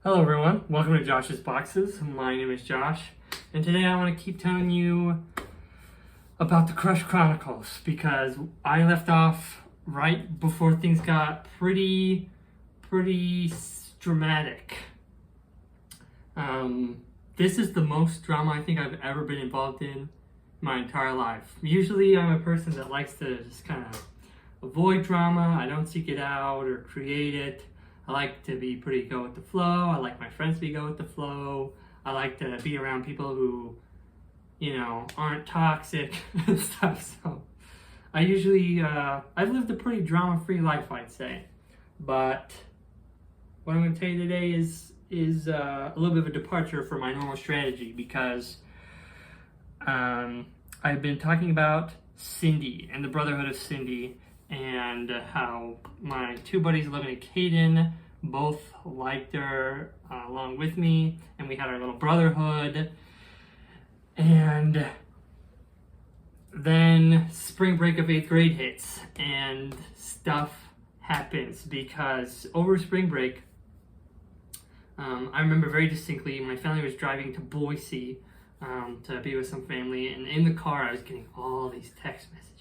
Hello everyone, welcome to Josh's Boxes. My name is Josh, and today I want to keep telling you about the Chronicles because I left off right before things got pretty dramatic. This is the most drama I think I've ever been involved in my entire life. Usually I'm a person that likes to just kind of avoid drama. I don't seek it out or create it. I like to be pretty go with the flow. I like my friends to be go with the flow. I like to be around people who, aren't toxic and stuff. So I usually, I've lived a pretty drama-free life, I'd say. But what I'm going to tell you today is a little bit of a departure from my normal strategy because I've been talking about Cindy and the Brotherhood of Cindy, and how my two buddies, Logan and Caden, both liked her along with me, and we had our little brotherhood. And then spring break of 8th grade hits, and stuff happens because over spring break, I remember very distinctly my family was driving to Boise to be with some family, and in the car I was getting all these text messages.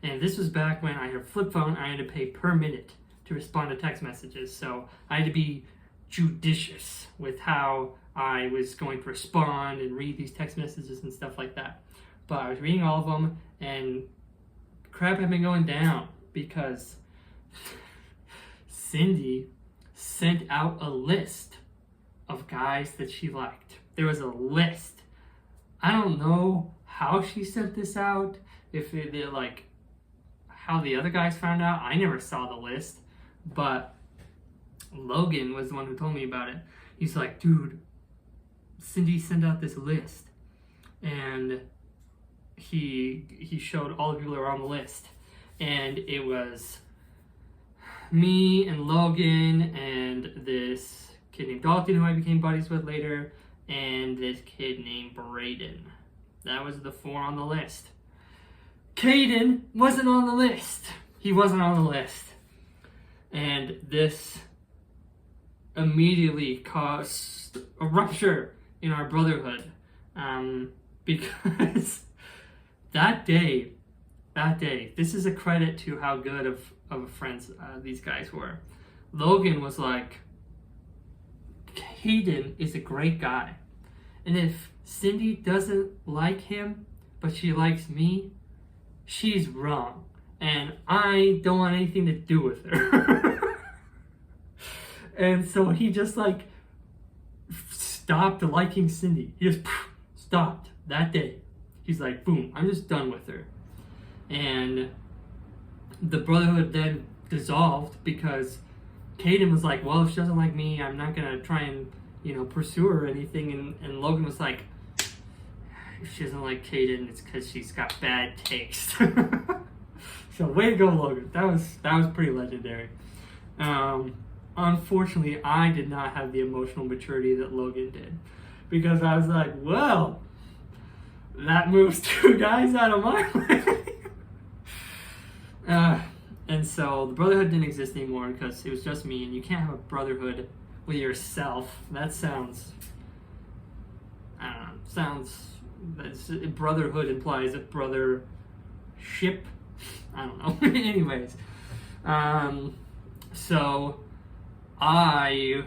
And this was back when I had a flip phone. I had to pay per minute to respond to text messages. So I had to be judicious with how I was going to respond and read these text messages and stuff like that. But I was reading all of them, and crap had been going down because Cindy sent out a list of guys that she liked. There was a list. I don't know how she sent this out, if they're like how the other guys found out. I never saw the list, but Logan was the one who told me about it. He's like, dude, Cindy sent out this list, and he showed all the people that were on the list, and it was me and Logan and this kid named Dalton who I became buddies with later, and this kid named Braden. That was the 4 on the list. Caden wasn't on the list. He wasn't on the list. And this immediately caused a rupture in our brotherhood. Because that day, this is a credit to how good of friends these guys were. Logan was like, Caden is a great guy. And if Cindy doesn't like him, but she likes me, she's wrong, and I don't want anything to do with her. And so he just stopped liking Cindy. He just stopped that day. He's like, boom, I'm just done with her. And the brotherhood then dissolved because Caden was like, well, if she doesn't like me, I'm not gonna try and pursue her or anything. And Logan was like, if she doesn't like Caden, it's because she's got bad taste. So way to go, Logan. That was pretty legendary. Unfortunately, I did not have the emotional maturity that Logan did, because I was like, well, that moves 2 guys out of my way. And so the brotherhood didn't exist anymore because it was just me, and you can't have a brotherhood with yourself. That sounds, I don't know, brotherhood implies a brothership. I don't know. Anyways, so I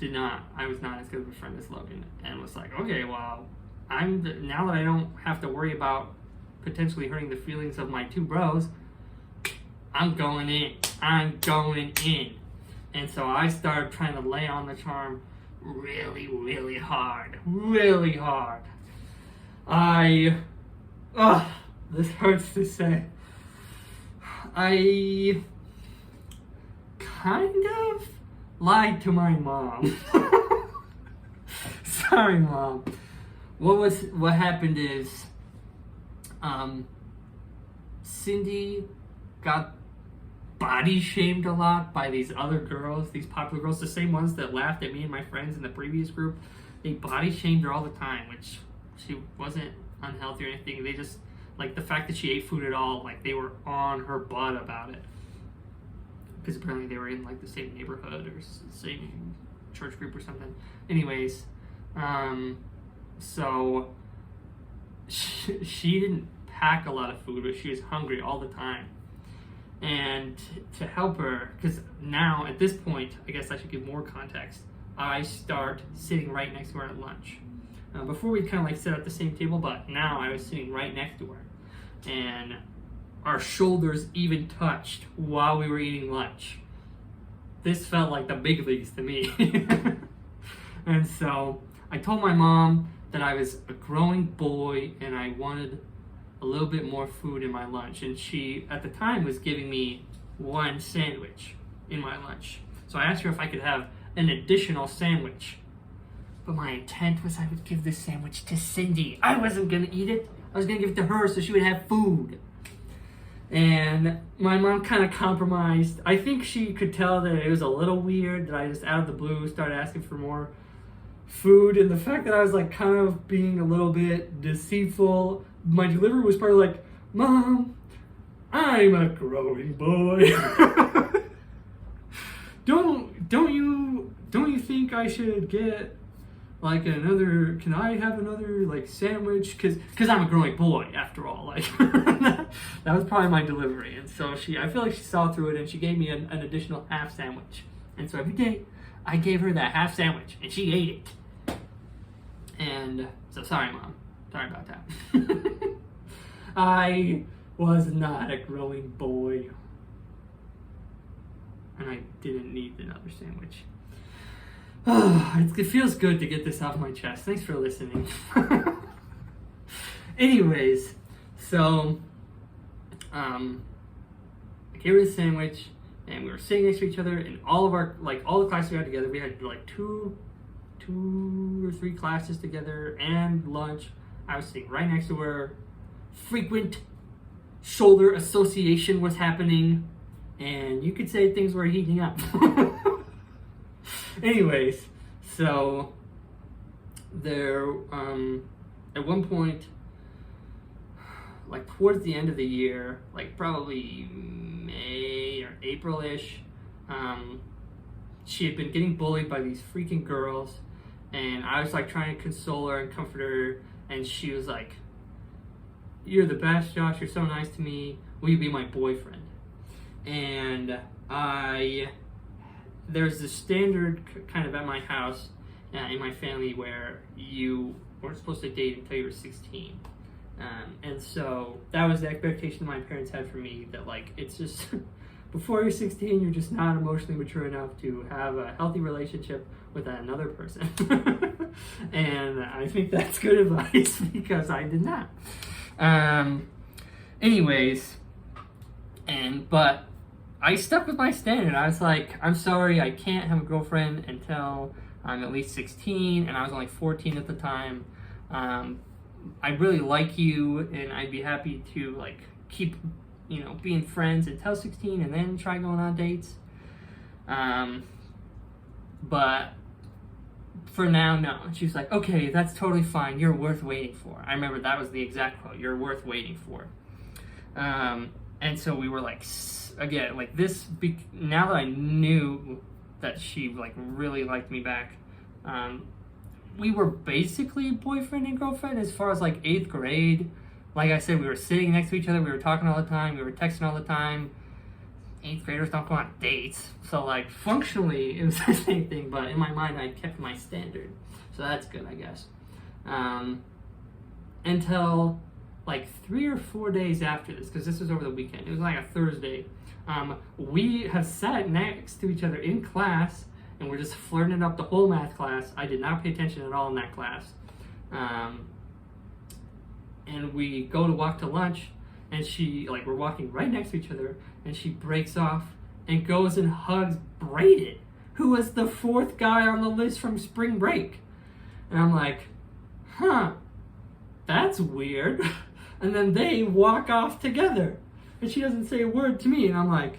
was not as good of a friend as Logan, and was like, okay, well, now that I don't have to worry about potentially hurting the feelings of my 2 bros, I'm going in. And so I started trying to lay on the charm really hard. This hurts to say. I kind of lied to my mom. Sorry, Mom. What happened is, Cindy got body shamed a lot by these other girls, these popular girls, the same ones that laughed at me and my friends in the previous group. They body shamed her all the time, which she wasn't unhealthy or anything. They just, like, the fact that she ate food at all, like, they were on her butt about it. Because apparently they were in, like, the same neighborhood or same church group or something. Anyways, so she didn't pack a lot of food, but she was hungry all the time. And to help her, because now at this point, I guess I should give more context, I start sitting right next to her at lunch. Before we'd kind of like sit at the same table, but now I was sitting right next to her. And our shoulders even touched while we were eating lunch. This felt like the big leagues to me. And so I told my mom that I was a growing boy and I wanted a little bit more food in my lunch. And she, at the time, was giving me one sandwich in my lunch. So I asked her if I could have an additional sandwich. But my intent was I would give this sandwich to Cindy. I wasn't going to eat it. I was going to give it to her so she would have food. And my mom kind of compromised. I think she could tell that it was a little weird that I just out of the blue started asking for more food. And the fact that I was like kind of being a little bit deceitful. My delivery was probably like, Mom, I'm a growing boy. Don't you think I should get like another, can I have another like sandwich? Cause I'm a growing boy after all. Like that was probably my delivery. And so I feel like she saw through it and she gave me an additional half sandwich. And so every day I gave her that half sandwich and she ate it. And so sorry, Mom. Sorry about that. I was not a growing boy. And I didn't need another sandwich. It feels good to get this off my chest. Thanks for listening. Anyways, so I gave her the sandwich, and we were sitting next to each other. And all the classes we had together, we had like two or three classes together and lunch. I was sitting right next to her. Frequent shoulder association was happening, and you could say things were heating up. Anyways, so there, at one point, like towards the end of the year, like probably May or April-ish, she had been getting bullied by these freaking girls, and I was like trying to console her and comfort her, and she was like, "You're the best, Josh, you're so nice to me, will you be my boyfriend?" And there's this standard kind of at my house, in my family, where you weren't supposed to date until you were 16. And so that was the expectation my parents had for me, that like, it's just, before you're 16, you're just not emotionally mature enough to have a healthy relationship with another person. And I think that's good advice, because I did not. Anyways, but I stuck with my standard. I was like, I'm sorry, I can't have a girlfriend until I'm at least 16, and I was only 14 at the time. I really like you, and I'd be happy to like keep, being friends until 16, and then try going on dates. But for now, no. And she was like, okay, that's totally fine. You're worth waiting for. I remember that was the exact quote. You're worth waiting for. And so we were like, again, like this, now that I knew that she like really liked me back, we were basically boyfriend and girlfriend as far as like 8th grade. Like I said, we were sitting next to each other, we were talking all the time, we were texting all the time. 8th graders don't go on dates. So like functionally it was the same thing, but in my mind I kept my standard. So that's good, I guess. Until like 3 or 4 days after this, because this was over the weekend. It was like a Thursday. We have sat next to each other in class, and we're just flirting up the whole math class. I did not pay attention at all in that class. And we go to walk to lunch, and we're walking right next to each other, and she breaks off and goes and hugs Braden, who was the 4th guy on the list from spring break. And I'm like, that's weird. And then they walk off together, and she doesn't say a word to me, and I'm like,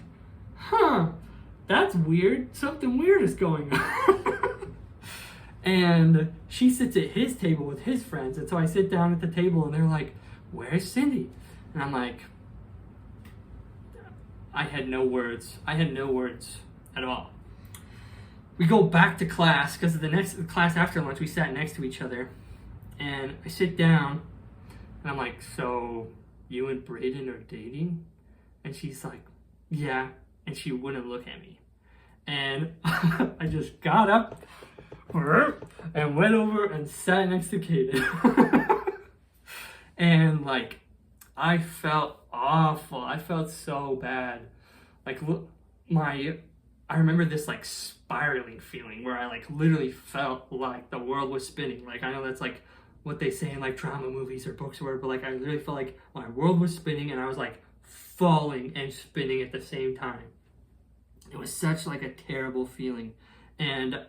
that's weird. Something weird is going on. And she sits at his table with his friends, and so I sit down at the table, and they're like, where's Cindy? And I'm like, I had no words at all. we go back to class because the next class after lunch we sat next to each other, and I sit down and I'm like, so you and Brayden are dating? And she's like, yeah. And she wouldn't look at me. And I just got up and went over and sat next to Kaden. And like, I felt awful. I felt so bad. Like I remember this like spiraling feeling where I like literally felt like the world was spinning. Like, I know that's like what they say in like drama movies or books or whatever, but like I literally felt like my world was spinning and I was like falling and spinning at the same time. It was such like a terrible feeling. And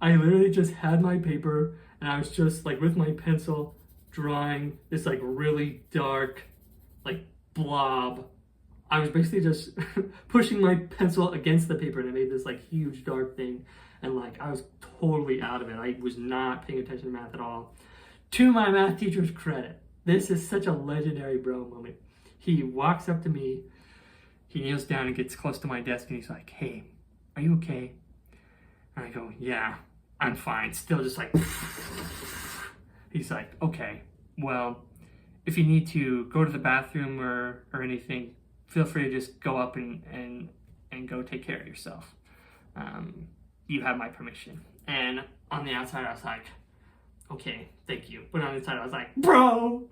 I literally just had my paper and I was just like with my pencil drawing this like really dark like blob. I was basically just pushing my pencil against the paper and it made this like huge dark thing, and like I was totally out of it. I was not paying attention to math at all. To my math teacher's credit, this is such a legendary bro moment. He walks up to me, he kneels down and gets close to my desk and he's like, hey, are you okay? And I go, yeah, I'm fine. Still just like, he's like, okay, well, if you need to go to the bathroom or anything, feel free to just go up and go take care of yourself. You have my permission. And on the outside, I was like, okay, thank you. But on the inside, I was like, bro,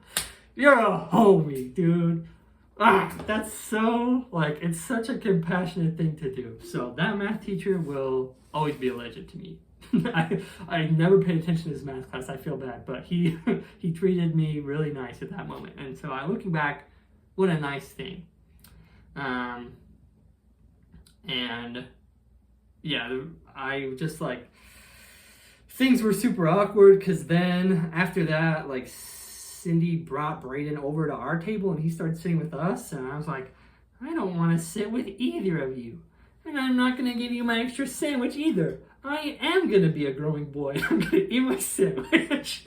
you're a homie, dude. That's so, like, it's such a compassionate thing to do. So that math teacher will always be a legend to me. I never paid attention to his math class. I feel bad, but he treated me really nice at that moment. And so looking back, what a nice thing. And yeah, I just like, things were super awkward because then after that, like, Cindy brought Brayden over to our table and he started sitting with us, and I was like, I don't want to sit with either of you, and I'm not going to give you my extra sandwich either. I am going to be a growing boy. I'm going to eat my sandwich.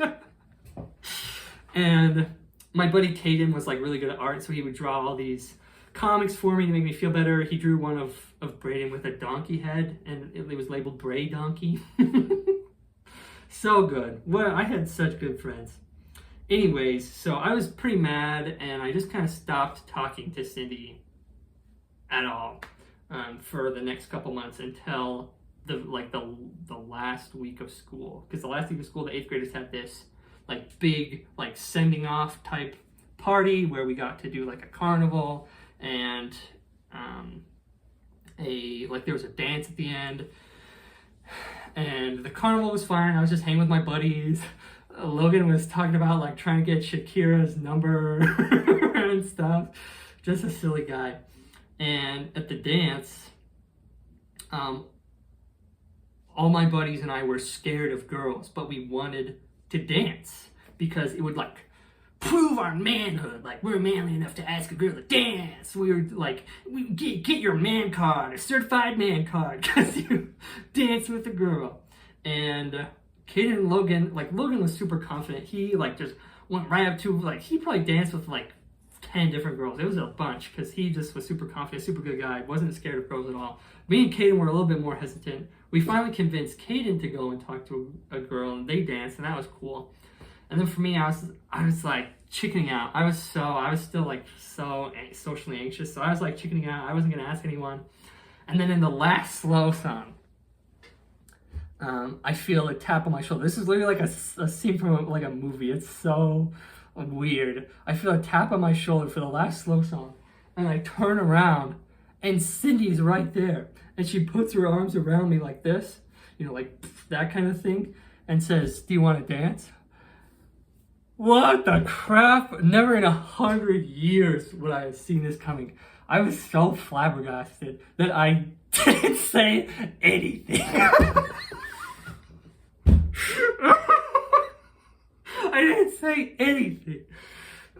And my buddy Caden was like really good at art, so he would draw all these comics for me to make me feel better. He drew one of Brayden with a donkey head, and it was labeled Bray Donkey. So good. Well, I had such good friends. Anyways, so I was pretty mad, and I just kind of stopped talking to Cindy at all for the next couple months until the last week of school. Because the last week of school, the 8th graders had this like big like sending off type party where we got to do like a carnival, and there was a dance at the end, and the carnival was fine. I was just hanging with my buddies. Logan was talking about like trying to get Shakira's number and stuff. Just a silly guy. And at the dance, all my buddies and I were scared of girls, but we wanted to dance because it would like prove our manhood. Like, we're manly enough to ask a girl to dance. We were like, we get your man card, a certified man card, because you dance with a girl. And Kaden and Logan, like, Logan was super confident. He like just went right up to, like, he probably danced with like 10 different girls. It was a bunch because he just was super confident, super good guy, wasn't scared of girls at all. Me and Kaden were a little bit more hesitant. We finally convinced Kaden to go and talk to a girl, and they danced, and that was cool. And then for me, I was like chickening out. I was still like so socially anxious, so I was like chickening out. I wasn't gonna ask anyone. And then in the last slow song, I feel a tap on my shoulder. This is literally like a scene from like a movie. It's so weird. I feel a tap on my shoulder for the last slow song, and I turn around, and Cindy's right there, and she puts her arms around me like this, you know, like that kind of thing, and says, "Do you want to dance?" What the crap? Never in 100 years would I have seen this coming. I was so flabbergasted that I didn't say anything. I didn't say anything.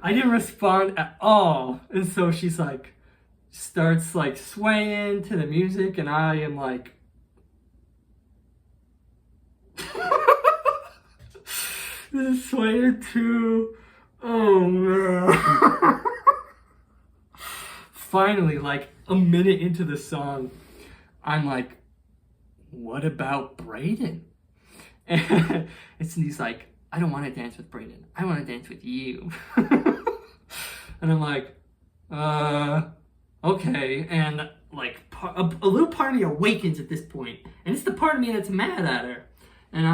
I didn't respond at all. And so she's like, starts like swaying to the music, and I am like, this is swaying too. Oh man. Finally, like a minute into the song, I'm like what about Brayden? And he's like, I don't want to dance with Brayden. I want to dance with you. And I'm like, okay. And like a little part of me awakens at this point, and it's the part of me that's mad at her. And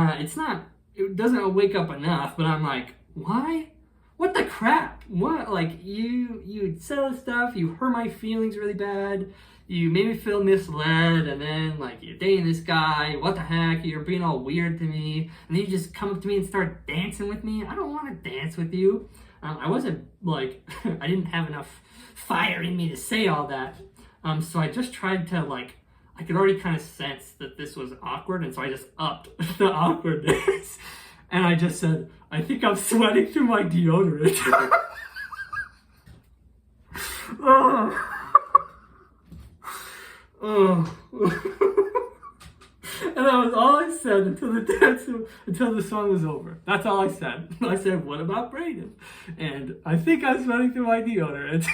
it doesn't wake up enough, but I'm like, why? What the crap? What? Like, you said all this stuff, you hurt my feelings really bad, you made me feel misled, and then, like, you're dating this guy, what the heck, you're being all weird to me, and then you just come up to me and start dancing with me. I don't want to dance with you. I wasn't, like, I didn't have enough fire in me to say all that. So I just tried to, like, I could already kind of sense that this was awkward, and so I just upped the awkwardness. And I just said, I think I'm sweating through my deodorant. Oh. Oh. And that was all I said until the song was over. That's all I said. I said, what about Brayden? And I think I'm sweating through my deodorant.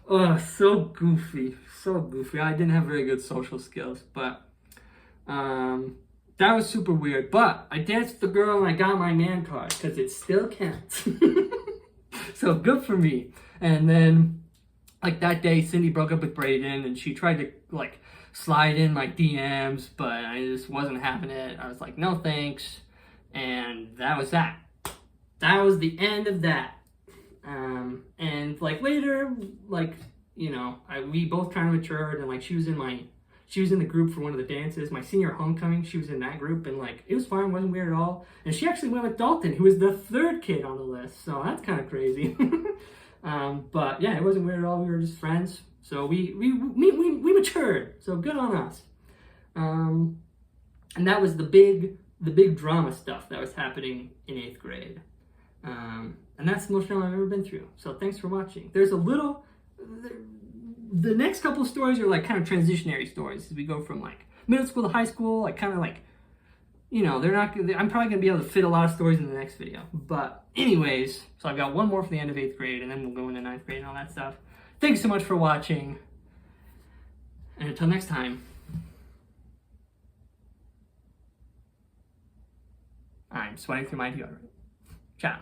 Oh, so goofy. So goofy. I didn't have very good social skills, but that was super weird. But I danced with the girl and I got my man card because it still counts. So good for me. And then, like, that day, Cindy broke up with Brayden and she tried to, like, slide in my DMs, but I just wasn't having it. I was like, no thanks. And that was that. That was the end of that. And like later, like, you know, we both kind of matured, and like she was in the group for one of the dances, my senior homecoming. She was in that group, and like it was fine, wasn't weird at all. And she actually went with Dalton, who was the third kid on the list, so that's kind of crazy. But yeah, it wasn't weird at all. We were just friends, so we matured. So good on us. And that was the big drama stuff that was happening in 8th grade. And that's the most drama I've ever been through. So thanks for watching. There's a little, the next couple of stories are like kind of transitionary stories as we go from like middle school to high school, like kind of like, you know, I'm probably gonna be able to fit a lot of stories in the next video. But anyways, so I've got one more for the end of 8th grade, and then we'll go into 9th grade and all that stuff. Thanks so much for watching. And until next time, I'm sweating through my deodorant. Ciao.